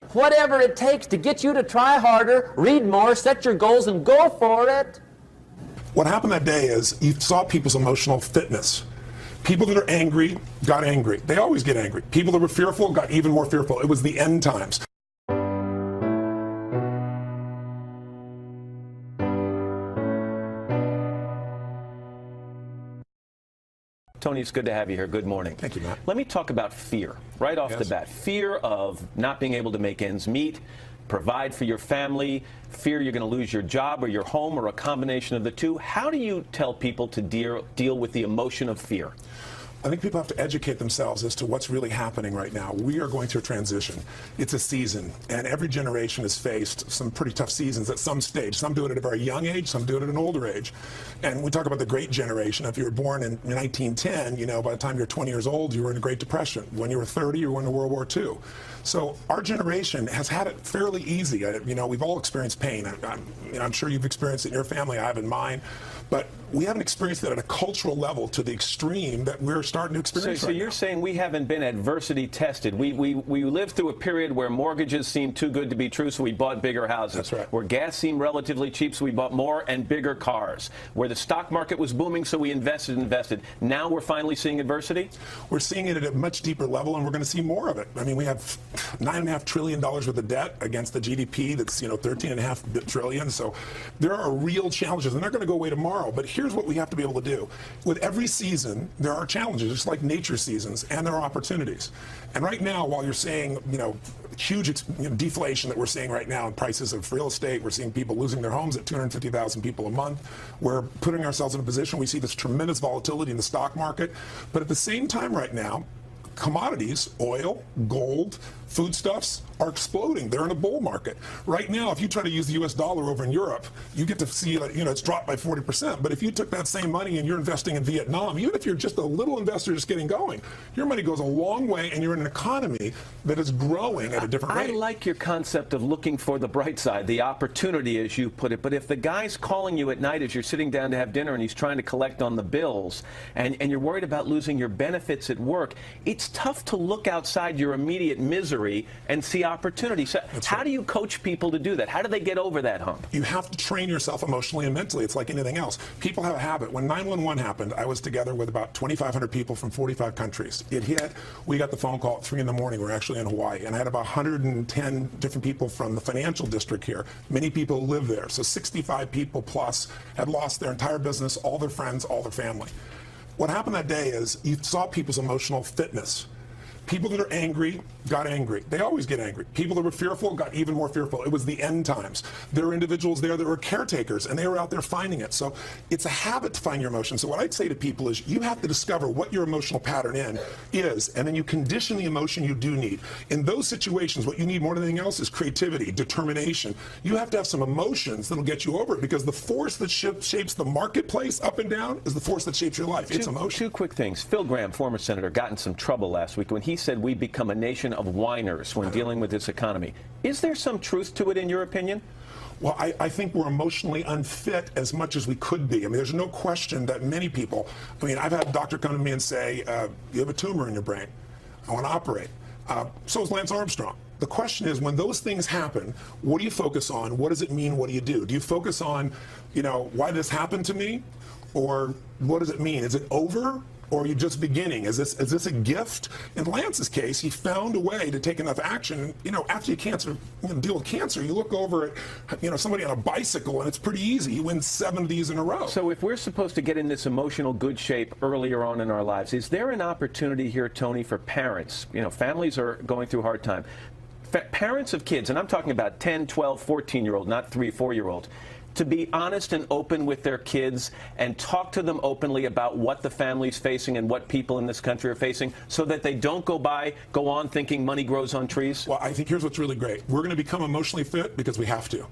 Whatever it takes to get you to try harder, read more, set your goals, and go for it. What happened that day is you saw people's emotional fitness. People that are angry got angry. They always get angry. People that were fearful got even more fearful. It was the end times. Tony, it's good to have you here. Good morning. Thank you, Matt. Let me talk about fear right off the bat. Fear of not being able to make ends meet, provide for your family, fear you're going to lose your job or your home or a combination of the two. How do you tell people to deal with the emotion of fear? I think people have to educate themselves as to what's really happening right now. We are going through a transition. It's a season, and every generation has faced some pretty tough seasons at some stage. Some do it at a very young age, some do it at an older age. And we talk about the Great Generation. If you were born in 1910, by the time you're 20 years old, you were in a Great Depression. When you were 30, you were in World War II. So our generation has had it fairly easy. We've all experienced pain. I'm sure you've experienced it in your family. I have in mine. But we haven't experienced it at a cultural level to the extreme that we're starting to experience So you're saying we haven't been adversity tested. We lived through a period where mortgages seemed too good to be true, so we bought bigger houses. That's right. Where gas seemed relatively cheap, so we bought more and bigger cars. Where the stock market was booming, so we invested. Now we're finally seeing adversity? We're seeing it at a much deeper level, and we're going to see more of it. I mean, we have $9.5 trillion worth of debt against the GDP that's, $13.5 trillion. So there are real challenges. They're not going to go away tomorrow. But here's what we have to be able to do. With every season, there are challenges, just like nature seasons, and there are opportunities. And right now, while you're saying, huge deflation that we're seeing right now in prices of real estate, we're seeing people losing their homes at 250,000 people a month. We're putting ourselves in a position, we see this tremendous volatility in the stock market. But at the same time right now, commodities, oil, gold, foodstuffs are exploding. They're in a bull market. Right now, if you try to use the U.S. dollar over in Europe, you get to see that, it's dropped by 40%. But if you took that same money and you're investing in Vietnam, even if you're just a little investor just getting going, your money goes a long way and you're in an economy that is growing at a different rate. I like your concept of looking for the bright side, the opportunity, as you put it. But if the guy's calling you at night as you're sitting down to have dinner and he's trying to collect on the bills and you're worried about losing your benefits at work, it's tough to look outside your immediate misery and see opportunity. So how do you coach people to do that? How do they get over that hump? You have to train yourself emotionally and mentally. It's like anything else. People have a habit. When 911 happened, I was together with about 2,500 people from 45 countries. It hit. We got the phone call at 3 in the morning. We're actually in Hawaii. And I had about 110 different people from the financial district here. Many people live there. So 65 people plus had lost their entire business, all their friends, all their family. What happened that day is you saw people's emotional fitness. People that are angry got angry. They always get angry. People that were fearful got even more fearful. It was the end times. There were individuals there that were caretakers, and they were out there finding it. So it's a habit to find your emotions. So what I'd say to people is you have to discover what your emotional pattern is, and then you condition the emotion you do need. In those situations, what you need more than anything else is creativity, determination. You have to have some emotions that'll get you over it, because the force that shapes the marketplace up and down is the force that shapes your life. It's emotion. Two quick things. Phil Gramm, former senator, got in some trouble last week when he said we become a nation of whiners when dealing with this economy. Is there some truth to it, in your opinion? Well, I think we're emotionally unfit as much as we could be. I mean, there's no question that many people, I've had a doctor come to me and say, you have a tumor in your brain. I want to operate. So is Lance Armstrong. The question is, when those things happen, what do you focus on? What does it mean? What do you do? Do you focus on, why this happened to me? Or what does it mean? Is it over? Or are you just beginning? Is this a gift? In Lance's case, he found a way to take enough action. After you deal with cancer, you look over at somebody on a bicycle, and it's pretty easy. You win 7 of these in a row. So if we're supposed to get in this emotional good shape earlier on in our lives, is there an opportunity here, Tony, for parents? Families are going through a hard time. Parents of kids, and I'm talking about 10, 12, 14-year-old, not 3, 4-year-olds, to be honest and open with their kids and talk to them openly about what the family's facing and what people in this country are facing, so that they don't go on thinking money grows on trees? Well, I think here's what's really great. We're going to become emotionally fit because we have to.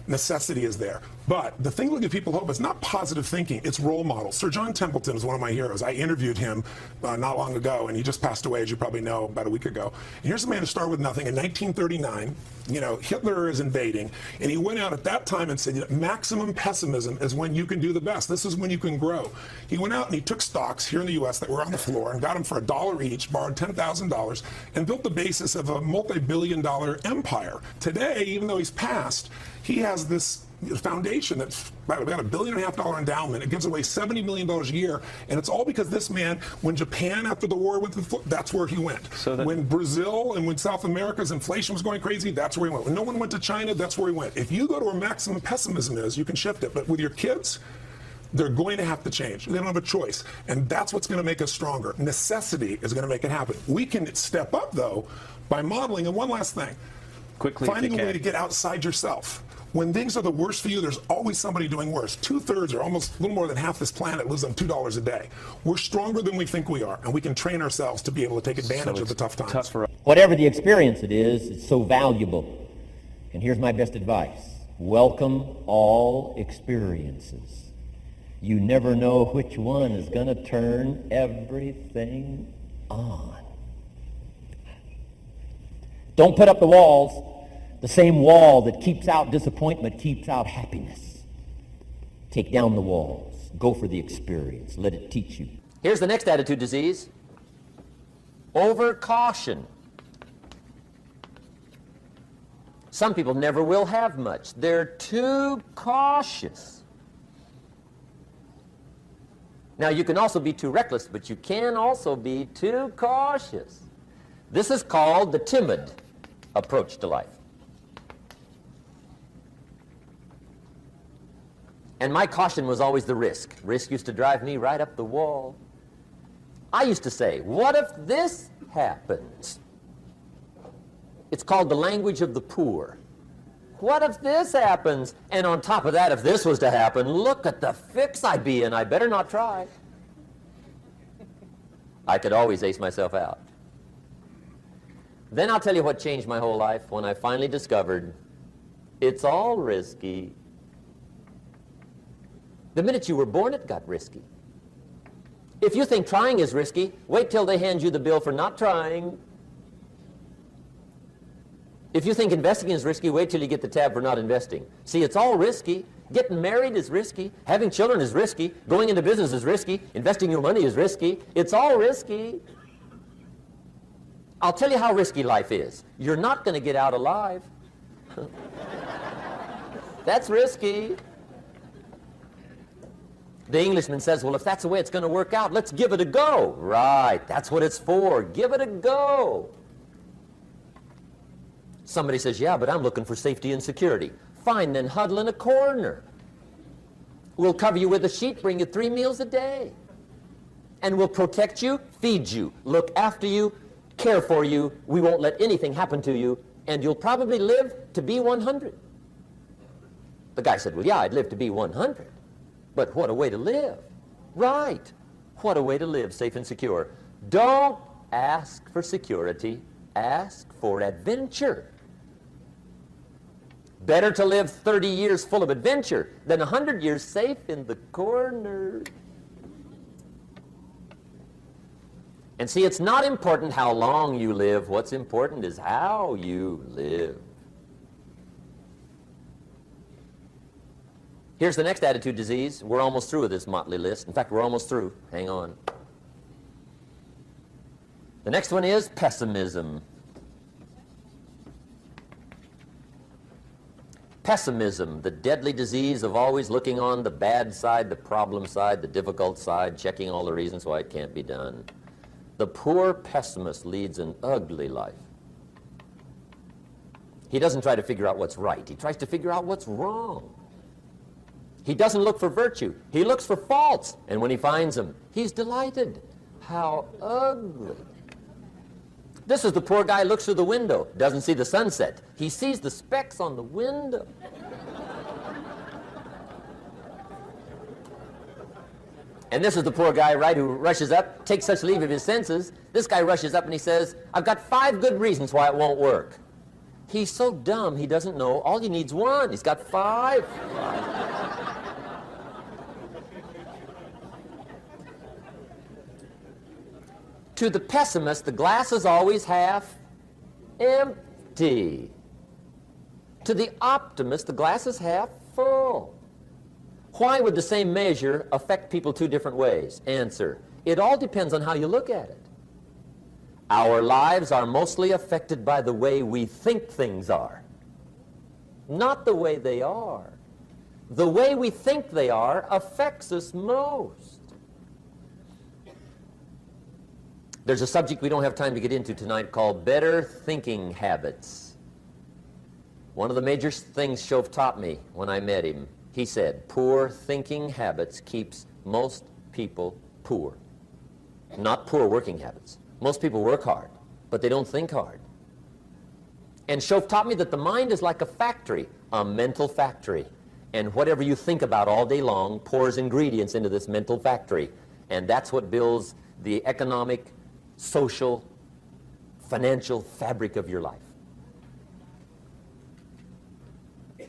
Necessity is there. But the thing that gives people hope is not positive thinking, it's role models. Sir John Templeton is one of my heroes. I interviewed him not long ago, and he just passed away, as you probably know, about a week ago. And here's a man who started with nothing in 1939. Hitler is invading, and he went out at that time and said, maximum pessimism is when you can do the best. This is when you can grow. He went out and he took stocks here in the U.S. that were on the floor and got them for $1 each, borrowed $10,000, and built the basis of a multi-billion-dollar empire. Today, even though he's passed, he has this foundation that's about $1.5 billion endowment. It gives away $70 million a year, and it's all because this man, when Japan after the war went to the floor, that's where he went. When Brazil and when South America's inflation was going crazy, that's where he went. When no one went to China, that's where he went. If you go to where maximum pessimism is, you can shift it. But with your kids, they're going to have to change. They don't have a choice. And that's what's going to make us stronger. Necessity is going to make it happen. We can step up, though, by modeling. And one last thing. Quickly, finding a way to get outside yourself. When things are the worst for you, there's always somebody doing worse. 2/3 or almost a little more than half this planet lives on $2 a day. We're stronger than we think we are, and we can train ourselves to be able to take advantage of the tough times. Whatever the experience it is, it's so valuable. And here's my best advice. Welcome all experiences. You never know which one is going to turn everything on. Don't put up the walls. The same wall that keeps out disappointment keeps out happiness. Take down the walls. Go for the experience. Let it teach you. Here's the next attitude disease. Overcaution. Some people never will have much. They're too cautious. Now, you can also be too reckless, but you can also be too cautious. This is called the timid approach to life. And my caution was always the risk. Risk used to drive me right up the wall. I used to say, what if this happens? It's called the language of the poor. What if this happens? And on top of that, if this was to happen, look at the fix I'd be in. I better not try. I could always ace myself out. Then I'll tell you what changed my whole life when I finally discovered it's all risky. The minute you were born, it got risky. If you think trying is risky, wait till they hand you the bill for not trying. If you think investing is risky, wait till you get the tab for not investing. See, it's all risky. Getting married is risky. Having children is risky. Going into business is risky. Investing your money is risky. It's all risky. I'll tell you how risky life is. You're not going to get out alive. That's risky. The Englishman says, well, if that's the way it's going to work out, let's give it a go. Right, that's what it's for. Give it a go. Somebody says, yeah, but I'm looking for safety and security. Fine, then huddle in a corner. We'll cover you with a sheet, bring you 3 meals a day. And we'll protect you, feed you, look after you, care for you. We won't let anything happen to you, and you'll probably live to be 100. The guy said, well, yeah, I'd live to be 100. But what a way to live. Right. What a way to live, safe and secure. Don't ask for security. Ask for adventure. Better to live 30 years full of adventure than 100 years safe in the corner. And see, it's not important how long you live. What's important is how you live. Here's the next attitude disease. We're almost through with this motley list. In fact, we're almost through. Hang on. The next one is pessimism. Pessimism, the deadly disease of always looking on the bad side, the problem side, the difficult side, checking all the reasons why it can't be done. The poor pessimist leads an ugly life. He doesn't try to figure out what's right. He tries to figure out what's wrong. He doesn't look for virtue. He looks for faults. And when he finds them, he's delighted. How ugly. This is the poor guy who looks through the window, doesn't see the sunset. He sees the specks on the window. And this is the poor guy, right, who rushes up, takes such leave of his senses. This guy rushes up and he says, I've got 5 good reasons why it won't work. He's so dumb he doesn't know all he needs 1. He's got 5. To the pessimist, the glass is always half empty. To the optimist, the glass is half full. Why would the same measure affect people two different ways? Answer, it all depends on how you look at it. Our lives are mostly affected by the way we think things are, not the way they are. The way we think they are affects us most. There's a subject we don't have time to get into tonight called better thinking habits. One of the major things Shoaff taught me when I met him, he said, poor thinking habits keeps most people poor. Not poor working habits. Most people work hard, but they don't think hard. And Shoaff taught me that the mind is like a factory, a mental factory. And whatever you think about all day long pours ingredients into this mental factory. And that's what builds the economic, social, financial fabric of your life.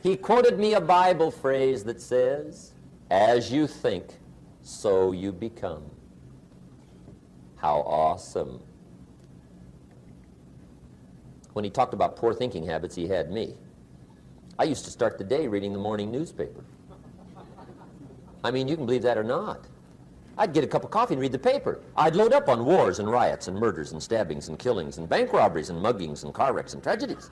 He quoted me a Bible phrase that says, as you think, so you become. How awesome. When he talked about poor thinking habits, he had me. I used to start the day reading the morning newspaper. I mean, you can believe that or not. I'd get a cup of coffee and read the paper. I'd load up on wars and riots and murders and stabbings and killings and bank robberies and muggings and car wrecks and tragedies.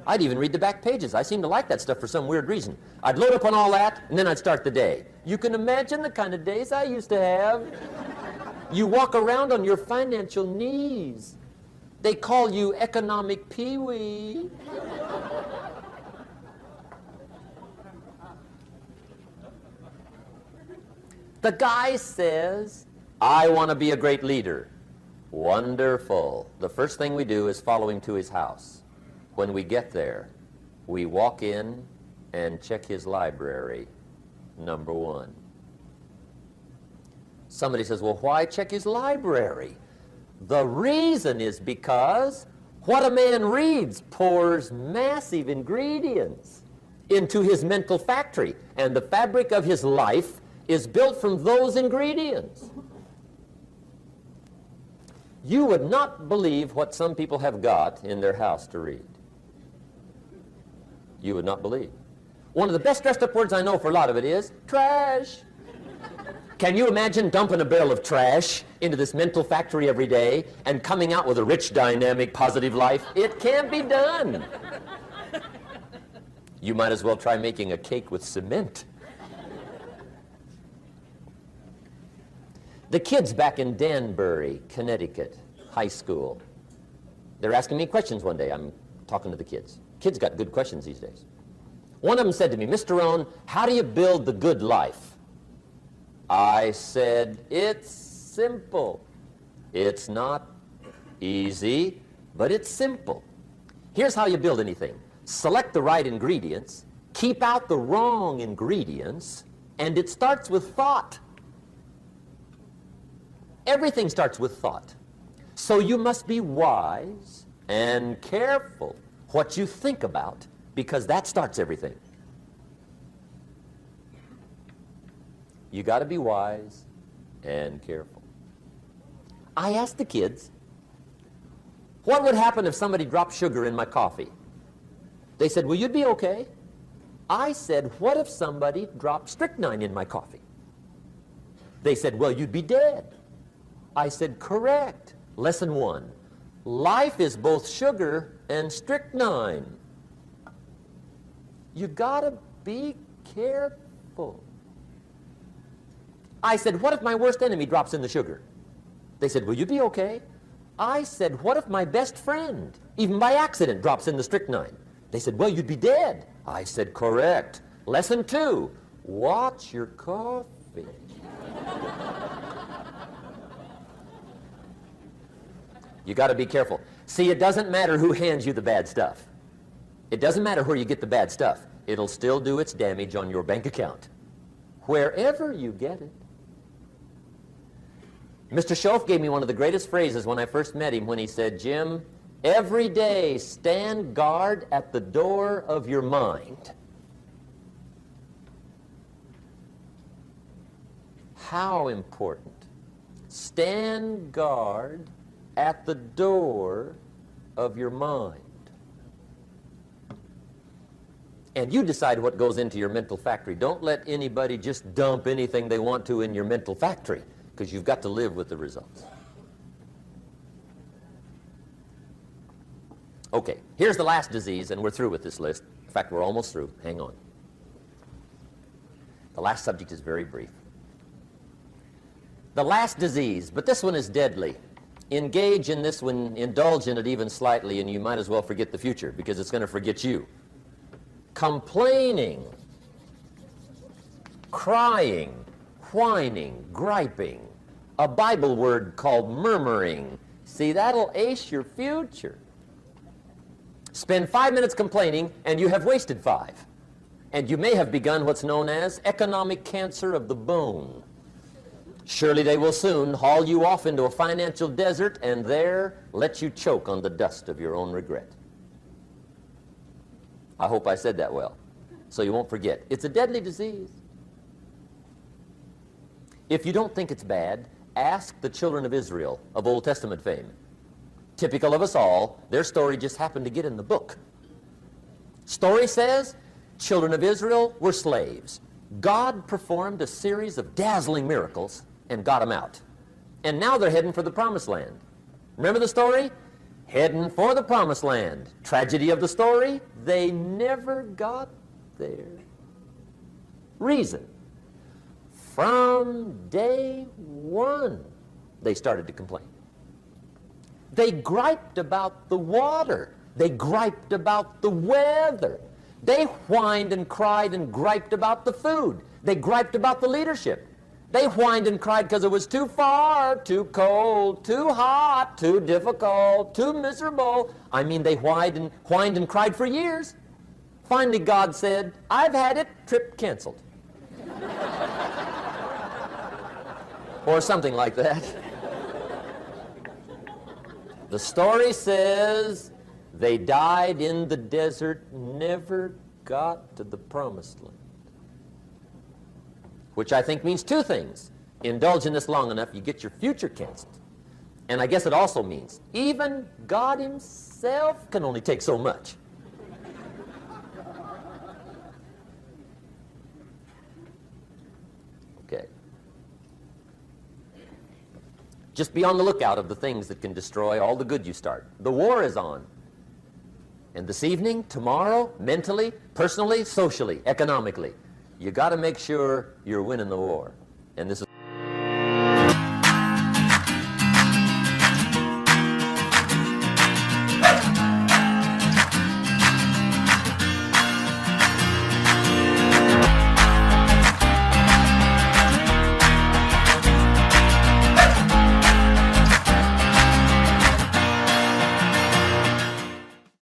I'd even read the back pages. I seem to like that stuff for some weird reason. I'd load up on all that, and then I'd start the day. You can imagine the kind of days I used to have. You walk around on your financial knees. They call you economic peewee. The guy says, I want to be a great leader. Wonderful. The first thing we do is follow him to his house. When we get there, we walk in and check his library, number one. Somebody says, well, why check his library? The reason is because what a man reads pours massive ingredients into his mental factory, and the fabric of his life is built from those ingredients. You would not believe what some people have got in their house to read. You would not believe. One of the best dressed up words I know for a lot of it is trash. Can you imagine dumping a barrel of trash into this mental factory every day and coming out with a rich, dynamic, positive life? It can't be done. You might as well try making a cake with cement. The kids back in Danbury, Connecticut, high school, they're asking me questions one day. I'm talking to the kids. Kids got good questions these days. One of them said to me, Mr. Rohn, how do you build the good life? I said, it's simple. It's not easy, but it's simple. Here's how you build anything. Select the right ingredients, keep out the wrong ingredients, and it starts with thought. Everything starts with thought. So you must be wise and careful what you think about, because that starts everything. You got to be wise and careful. I asked the kids, what would happen if somebody dropped sugar in my coffee? They said, well, you'd be okay. I said, what if somebody dropped strychnine in my coffee? They said, well, you'd be dead. I said, correct. Lesson one. Life is both sugar and strychnine. You gotta be careful. I said, what if my worst enemy drops in the sugar? They said, will you be okay? I said, what if my best friend, even by accident, drops in the strychnine? They said, well, you'd be dead. I said, correct. Lesson two, watch your coffee. You got to be careful. See, it doesn't matter who hands you the bad stuff. It doesn't matter where you get the bad stuff. It'll still do its damage on your bank account, wherever you get it. Mr. Shoaff gave me one of the greatest phrases when I first met him when he said, Jim, every day stand guard at the door of your mind. How important. Stand guard at the door of your mind. And you decide what goes into your mental factory. Don't let anybody just dump anything they want to in your mental factory, because you've got to live with the results. Okay, here's the last disease, and we're through with this list. In fact, we're almost through. Hang on. The last subject is very brief. The last disease, but this one is deadly. Engage in this one, indulge in it even slightly, and you might as well forget the future, because it's going to forget you. Complaining, crying, whining, griping, a Bible word called murmuring. See, that'll ace your future. Spend 5 minutes complaining, and you have wasted 5. And you may have begun what's known as economic cancer of the bone. Surely they will soon haul you off into a financial desert and there let you choke on the dust of your own regret. I hope I said that well, so you won't forget. It's a deadly disease. If you don't think it's bad, ask the children of Israel of Old Testament fame. Typical of us all, their story just happened to get in the book. Story says, children of Israel were slaves. God performed a series of dazzling miracles and got them out. And now they're heading for the promised land. Remember the story? Heading for the promised land. Tragedy of the story, they never got there. Reason. From day one, they started to complain. They griped about the water. They griped about the weather. They whined and cried and griped about the food. They griped about the leadership. They whined and cried because it was too far, too cold, too hot, too difficult, too miserable. I mean, they whined and cried for years. Finally, God said, I've had it, trip canceled. Or something like that. The story says they died in the desert, never got to the promised land. Which I think means 2 things. Indulge in this long enough, you get your future canceled. And I guess it also means even God himself can only take so much. Okay. Just be on the lookout of the things that can destroy all the good you start. The war is on. And this evening, tomorrow, mentally, personally, socially, economically, you got to make sure you're winning the war. And this is